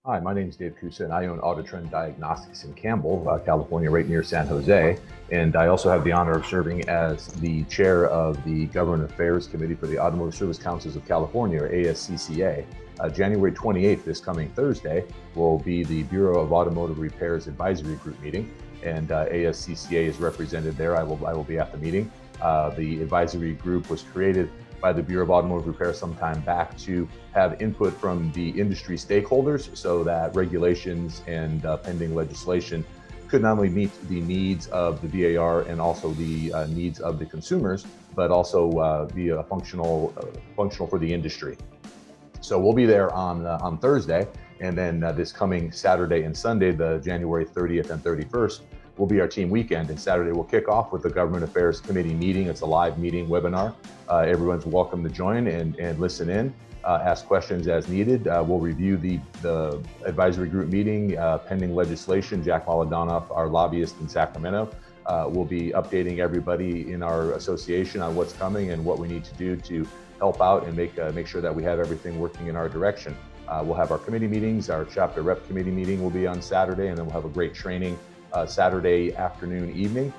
Hi, my name is Dave Kusa, and I own Autotrend Diagnostics in Campbell, California, right near San Jose. And I also have the honor of serving as the chair of the Government Affairs Committee for the Automotive Service Councils of California, or ASCCA. January 28th, this coming Thursday, will be the Bureau of Automotive Repairs Advisory Group meeting, and ASCCA is represented there. I will be at the meeting. The advisory group was created by the Bureau of Automotive Repair some time back to have input from the industry stakeholders so that regulations and pending legislation could not only meet the needs of the VAR and also the needs of the consumers, but also be functional for the industry. So we'll be there on Thursday, and then this coming Saturday and Sunday, the January 30th and 31st, will be our team weekend. And Saturday we'll kick off with the Government Affairs Committee meeting. It's a live meeting webinar. Everyone's welcome to join and listen in, ask questions as needed. We'll review the advisory group meeting, pending legislation. Jack Maladonoff, our lobbyist in Sacramento, will be updating everybody in our association on what's coming and what we need to do to help out and make sure that we have everything working in our direction. We'll have our committee meetings. Our chapter rep committee meeting will be on Saturday, and then we'll have a great training Saturday afternoon, evening.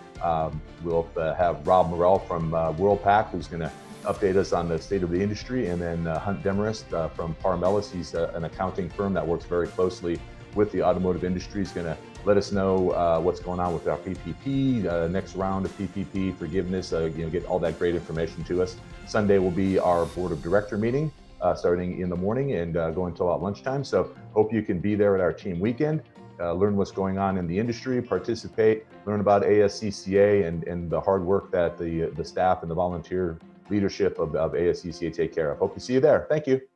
We'll have Rob Morrell from WorldPack, who's going to update us on the state of the industry, and then Hunt Demarest from Parmelis. He's an accounting firm that works very closely with the automotive industry. He's going to let us know what's going on with our PPP, next round of PPP forgiveness, get all that great information to us. Sunday will be our board of director meeting, starting in the morning and going until about lunchtime. So hope you can be there at our team weekend, learn what's going on in the industry, participate, learn about ASCCA and the hard work that the staff and the volunteer leadership of ASCCA take care of. Hope to see you there. Thank you.